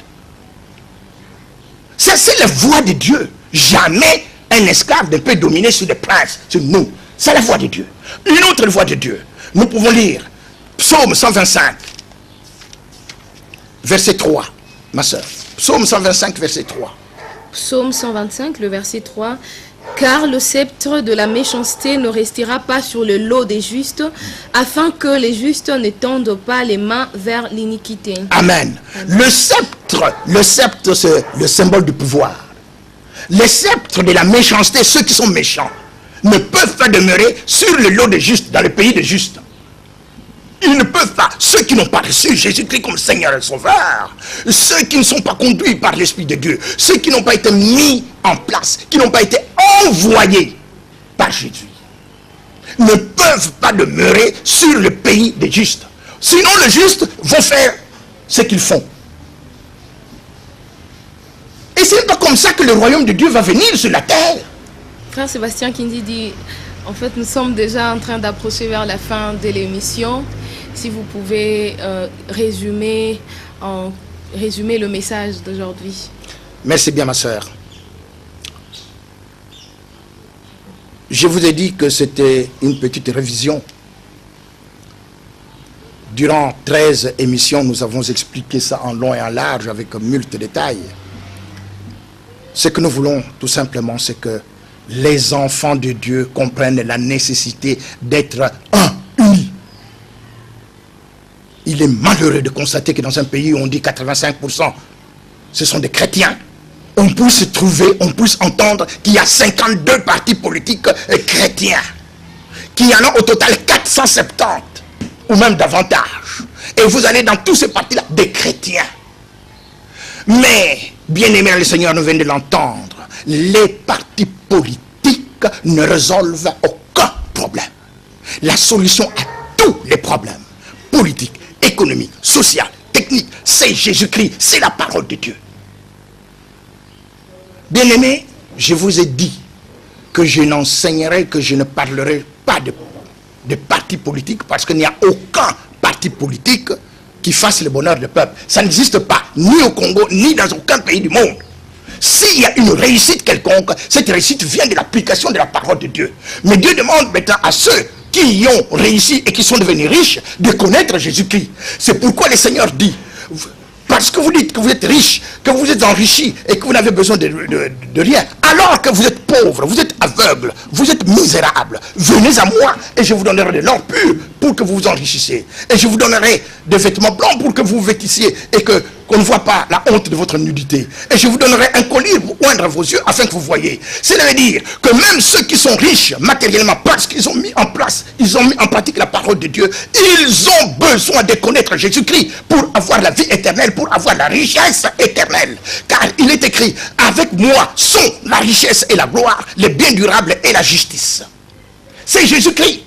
Ça, c'est la voie de Dieu. Jamais un esclave ne peut dominer sur des princes, sur nous. C'est la voie de Dieu. Une autre voie de Dieu. Nous pouvons lire Psaume 125, verset 3, ma soeur. Psaume 125, verset 3. Psaume 125, le verset 3. Car le sceptre de la méchanceté ne restera pas sur le lot des justes, afin que les justes ne tendent pas les mains vers l'iniquité. Amen. Le sceptre, c'est le symbole du pouvoir. Les sceptres de la méchanceté, ceux qui sont méchants, ne peuvent pas demeurer sur le lot des justes, dans le pays des justes. Ils ne peuvent pas. Ceux qui n'ont pas reçu Jésus-Christ comme Seigneur et Sauveur, ceux qui ne sont pas conduits par l'Esprit de Dieu, ceux qui n'ont pas été mis en place, qui n'ont pas été envoyés par Jésus, ne peuvent pas demeurer sur le pays des justes. Sinon, les justes vont faire ce qu'ils font. Et c'est pas comme ça que le royaume de Dieu va venir sur la terre. Frère Sébastien Kindi dit, en fait, nous sommes déjà en train d'approcher vers la fin de l'émission. Si vous pouvez résumer le message d'aujourd'hui. Merci bien, ma soeur. Je vous ai dit que c'était une petite révision. Durant 13 émissions, nous avons expliqué ça en long et en large avec moult détails. Ce que nous voulons, tout simplement, c'est que les enfants de Dieu comprennent la nécessité d'être unis. Il est malheureux de constater que dans un pays où on dit 85%, ce sont des chrétiens, on puisse trouver, on puisse entendre qu'il y a 52 partis politiques chrétiens, qu'il y en a au total 470, ou même davantage. Et vous allez dans tous ces partis-là, des chrétiens. Mais, bien aimé, le Seigneur nous vient de l'entendre, les partis politiques ne résolvent aucun problème. La solution à tous les problèmes politiques, économiques, sociaux, techniques, c'est Jésus-Christ, c'est la parole de Dieu. Bien aimé, je vous ai dit que je n'enseignerai, que je ne parlerai pas de partis politiques parce qu'il n'y a aucun parti politique qui fasse le bonheur du peuple. Ça n'existe pas, ni au Congo, ni dans aucun pays du monde. S'il y a une réussite quelconque, cette réussite vient de l'application de la parole de Dieu. Mais Dieu demande maintenant à ceux qui y ont réussi et qui sont devenus riches de connaître Jésus-Christ. C'est pourquoi le Seigneur dit, parce que vous dites que vous êtes riche, que vous êtes enrichi et que vous n'avez besoin de rien, alors que vous êtes pauvre, vous êtes aveugle, vous êtes misérable, venez à moi et je vous donnerai de l'or pur pour que vous vous enrichissiez. Et je vous donnerai des vêtements blancs pour que vous vous vêtissiez et qu'on ne voit pas la honte de votre nudité. Et je vous donnerai un collier pour oindre vos yeux afin que vous voyez. Cela veut dire que même ceux qui sont riches matériellement, parce qu'ils ont mis en place, ils ont mis en pratique la parole de Dieu, ils ont besoin de connaître Jésus-Christ pour avoir la vie éternelle, pour avoir la richesse éternelle. Car il est écrit, avec moi sont la richesse et la gloire, les biens durables et la justice. C'est Jésus-Christ.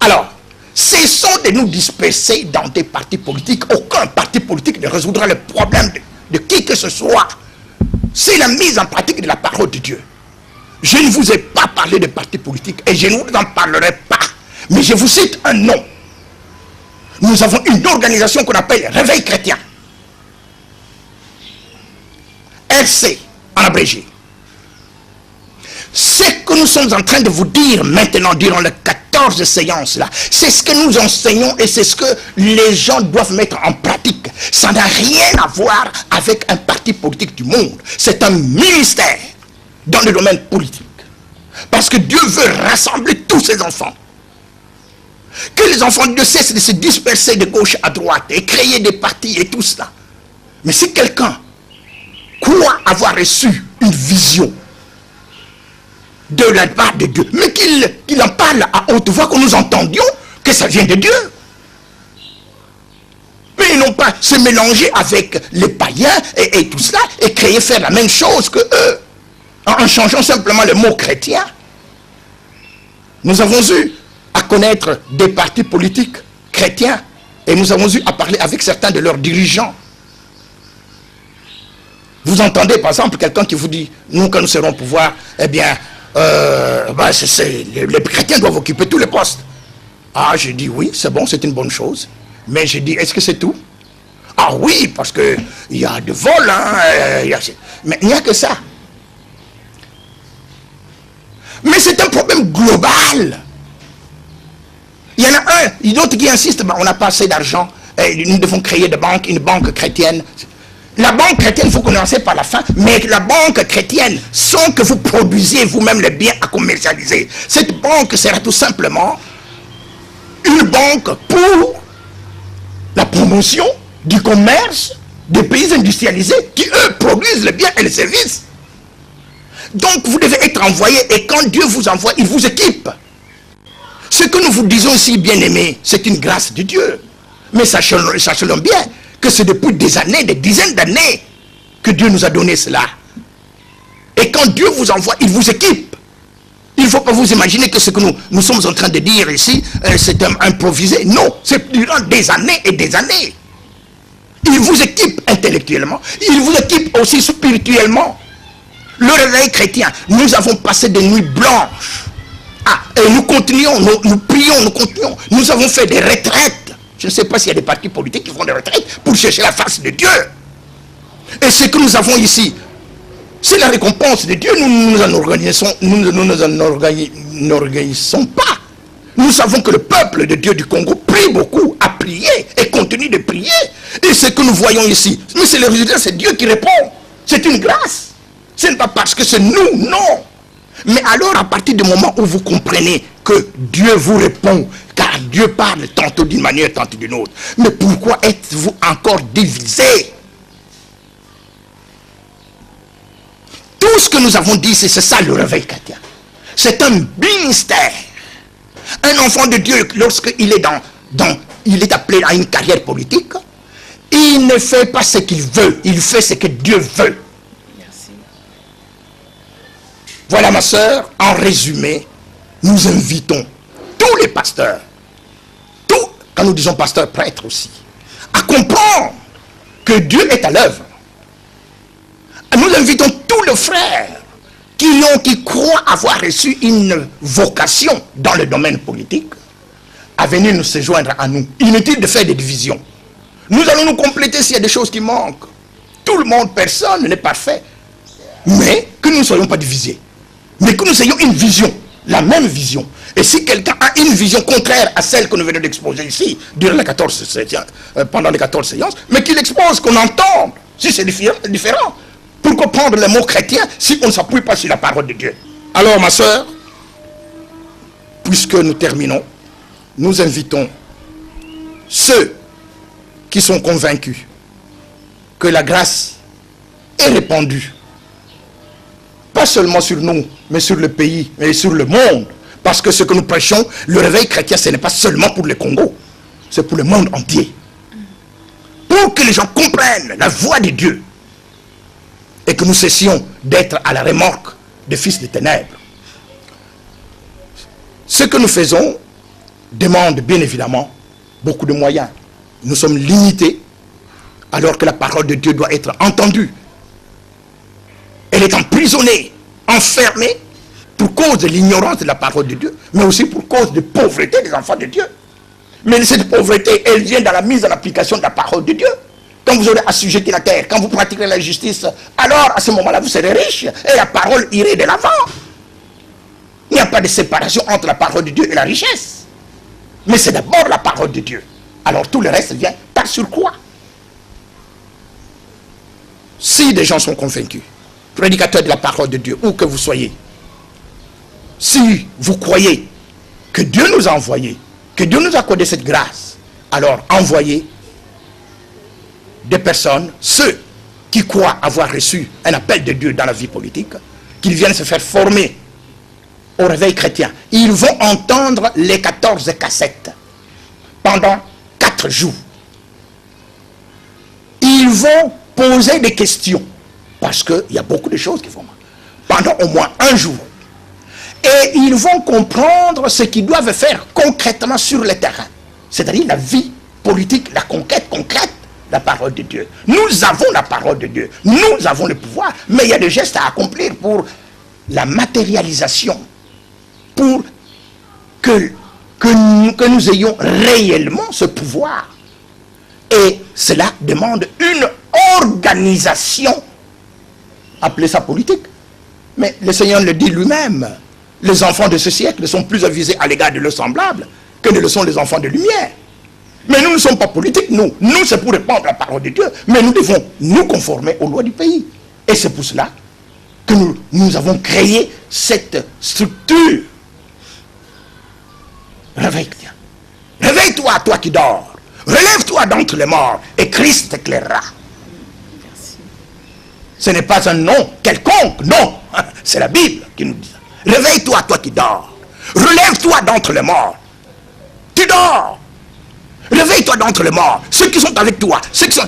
Alors, cessons de nous disperser dans des partis politiques. Aucun parti politique ne résoudra le problème de qui que ce soit. C'est la mise en pratique de la parole de Dieu. Je ne vous ai pas parlé de partis politiques et je ne vous en parlerai pas. Mais je vous cite un nom. Nous avons une organisation qu'on appelle Réveil Chrétien. RC, en abrégé. Ce que nous sommes en train de vous dire maintenant, durant les 14 séances là, c'est ce que nous enseignons et c'est ce que les gens doivent mettre en pratique. Ça n'a rien à voir avec un parti politique du monde. C'est un ministère dans le domaine politique. Parce que Dieu veut rassembler tous ses enfants. Que les enfants de Dieu cessent de se disperser de gauche à droite et créer des partis et tout cela. Mais si quelqu'un croit avoir reçu une vision de la part de Dieu, mais qu'il en parle à haute voix, que nous entendions que ça vient de Dieu. Mais non pas se mélanger avec les païens et tout cela, et faire la même chose que eux, en changeant simplement le mot chrétien. Nous avons eu à connaître des partis politiques chrétiens, et nous avons eu à parler avec certains de leurs dirigeants. Vous entendez par exemple quelqu'un qui vous dit, nous quand nous serons au pouvoir, eh bien, les chrétiens doivent occuper tous les postes. Ah, j'ai dit oui, c'est bon, c'est une bonne chose. Mais j'ai dit, est-ce que c'est tout? Ah oui, parce que il y a de vols, hein, mais il n'y a que ça. Mais c'est un problème global. Il y en a un, d'autres qui insistent, on n'a pas assez d'argent, nous devons créer une banque chrétienne. La banque chrétienne, il faut commencer par la fin, mais la banque chrétienne, sans que vous produisiez vous-même les biens à commercialiser. Cette banque sera tout simplement une banque pour la promotion du commerce des pays industrialisés qui, eux, produisent les biens et les services. Donc, vous devez être envoyé et quand Dieu vous envoie, il vous équipe. Ce que nous vous disons ici, bien-aimés, c'est une grâce de Dieu. Mais sachez-le bien, que c'est depuis des années, des dizaines d'années que Dieu nous a donné cela. Et quand Dieu vous envoie, il vous équipe. Il ne faut pas vous imaginer que ce que nous sommes en train de dire ici, c'est improvisé. Non, c'est durant des années et des années. Il vous équipe intellectuellement, il vous équipe aussi spirituellement. Le réveil chrétien, nous avons passé des nuits blanches. Ah, et nous continuons, nous prions, nous continuons. Nous avons fait des retraites. Je ne sais pas s'il y a des partis politiques qui font des retraites pour chercher la face de Dieu. Et ce que nous avons ici, c'est la récompense de Dieu. Nous ne organisons pas. Nous savons que le peuple de Dieu du Congo prie beaucoup, a prié et continue de prier. Et ce que nous voyons ici, mais c'est le résultat, c'est Dieu qui répond. C'est une grâce. Ce n'est pas parce que c'est nous, non. Mais alors, à partir du moment où vous comprenez que Dieu vous répond, car Dieu parle tantôt d'une manière, tantôt d'une autre, mais pourquoi êtes-vous encore divisés? Tout ce que nous avons dit, c'est ça le réveil chrétien. C'est un ministère. Un enfant de Dieu, lorsqu'il est il est appelé à une carrière politique, il ne fait pas ce qu'il veut, il fait ce que Dieu veut. Voilà ma soeur, en résumé, nous invitons tous les pasteurs, quand nous disons pasteurs, prêtres aussi, à comprendre que Dieu est à l'œuvre. Nous invitons tous les frères qui croient avoir reçu une vocation dans le domaine politique à venir nous se joindre à nous. Inutile de faire des divisions. Nous allons nous compléter s'il y a des choses qui manquent. Tout le monde, personne n'est parfait. Mais que nous ne soyons pas divisés. Mais que nous ayons une vision, la même vision. Et si quelqu'un a une vision contraire à celle que nous venons d'exposer ici, durant les 14 séances, pendant les 14 séances, mais qu'il expose, qu'on entende, si c'est différent. Pourquoi prendre le mot chrétien si on ne s'appuie pas sur la parole de Dieu? Alors ma soeur, puisque nous terminons, nous invitons ceux qui sont convaincus que la grâce est répandue, pas seulement sur nous, mais sur le pays, mais sur le monde. Parce que ce que nous prêchons, le réveil chrétien, ce n'est pas seulement pour le Congo, c'est pour le monde entier. Pour que les gens comprennent la voix de Dieu et que nous cessions d'être à la remorque des fils des ténèbres. Ce que nous faisons demande bien évidemment beaucoup de moyens. Nous sommes limités alors que la parole de Dieu doit être entendue. Elle est emprisonnée, enfermée pour cause de l'ignorance de la parole de Dieu, mais aussi pour cause de pauvreté des enfants de Dieu. Mais cette pauvreté, elle vient dans la mise en application de la parole de Dieu. Quand vous aurez assujetti la terre, quand vous pratiquerez la justice, alors à ce moment-là, vous serez riche et la parole irait de l'avant. Il n'y a pas de séparation entre la parole de Dieu et la richesse. Mais c'est d'abord la parole de Dieu. Alors tout le reste vient par surcroît. Si des gens sont convaincus, prédicateurs de la parole de Dieu, où que vous soyez, si vous croyez que Dieu nous a envoyés, que Dieu nous a accordé cette grâce, alors envoyez des personnes, ceux qui croient avoir reçu un appel de Dieu dans la vie politique, qu'ils viennent se faire former au réveil chrétien. Ils vont entendre les 14 cassettes pendant 4 jours. Ils vont poser des questions parce qu'il y a beaucoup de choses qui vont pendant au moins 1 jour. Et ils vont comprendre ce qu'ils doivent faire concrètement sur le terrain. C'est-à-dire la vie politique, la conquête concrète, la parole de Dieu. Nous avons la parole de Dieu. Nous avons le pouvoir. Mais il y a des gestes à accomplir pour la matérialisation. Pour que nous ayons réellement ce pouvoir. Et cela demande une organisation. Appelez ça politique. Mais le Seigneur le dit lui-même. Les enfants de ce siècle sont plus avisés à l'égard de leurs semblables que ne le sont les enfants de lumière. Mais nous ne sommes pas politiques, nous. Nous, c'est pour répandre la parole de Dieu. Mais nous devons nous conformer aux lois du pays. Et c'est pour cela que nous avons créé cette structure. Réveille-toi. Réveille-toi, toi qui dors. Relève-toi d'entre les morts et Christ t'éclairera. Ce n'est pas un nom quelconque, non. C'est la Bible qui nous dit ça. Réveille-toi, toi qui dors. Relève-toi d'entre les morts. Tu dors. Réveille-toi d'entre les morts. Ceux qui sont avec toi,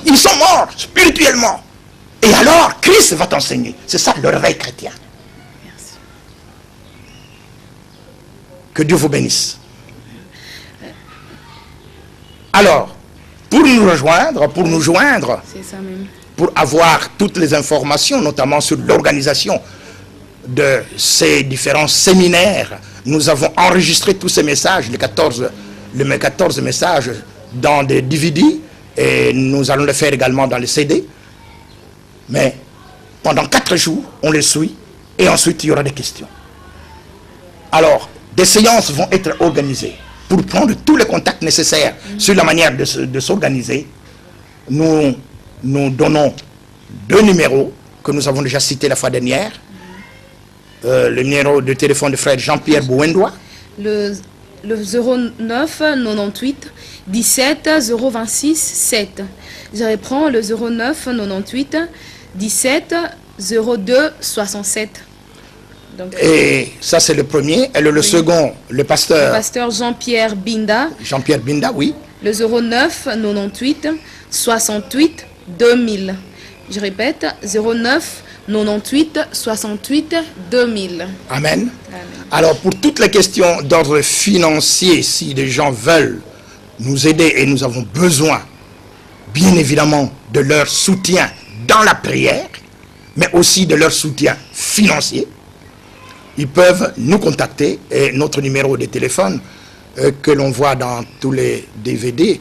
ils sont morts spirituellement. Et alors, Christ va t'enseigner. C'est ça le réveil chrétien. Merci. Que Dieu vous bénisse. Alors, pour nous joindre, C'est ça même. pour avoir toutes les informations, notamment sur l'organisation de ces différents séminaires, nous avons enregistré tous ces messages, les 14 messages dans des DVD, et nous allons le faire également dans les CD. Mais pendant 4 jours, on les suit, et ensuite il y aura des questions. Alors, des séances vont être organisées pour prendre tous les contacts nécessaires sur la manière de s'organiser. Nous donnons 2 numéros que nous avons déjà cités la fois dernière. Le numéro de téléphone de frère Jean-Pierre Bouendois. Le 09 98 17 026 7. Je reprends le 09 98 17 02 67. Donc, et ça c'est le premier. Et le second, le pasteur Jean-Pierre Binda. Jean-Pierre Binda, oui. Le 09 98 68 2000. Je répète, 09 98 68 2000. Amen. Amen. Alors pour toutes les questions d'ordre financier, si les gens veulent nous aider, et nous avons besoin bien évidemment de leur soutien dans la prière, mais aussi de leur soutien financier, ils peuvent nous contacter. Et notre numéro de téléphone que l'on voit dans tous les DVD,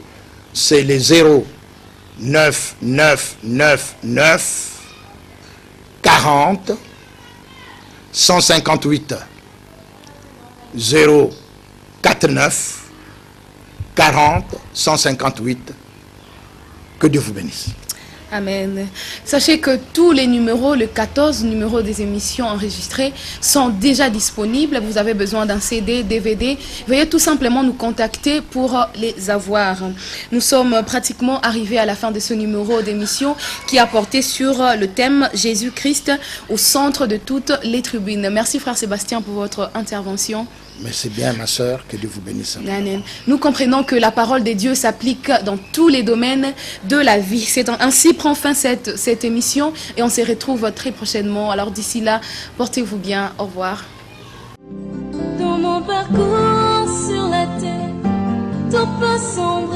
c'est les 09 999 40 158 049 40 158. Que Dieu vous bénisse. Amen. Sachez que tous les numéros, les 14 numéros des émissions enregistrées sont déjà disponibles. Vous avez besoin d'un CD, DVD. Veuillez tout simplement nous contacter pour les avoir. Nous sommes pratiquement arrivés à la fin de ce numéro d'émission qui a porté sur le thème Jésus-Christ au centre de toutes les tribunes. Merci frère Sébastien pour votre intervention. Mais c'est bien, ma sœur, que Dieu vous bénisse. Amen. Nous comprenons que la parole de Dieu s'applique dans tous les domaines de la vie. Ainsi prend fin cette émission et on se retrouve très prochainement. Alors d'ici là, portez-vous bien. Au revoir. Dans mon parcours sur la terre, tout peut sembler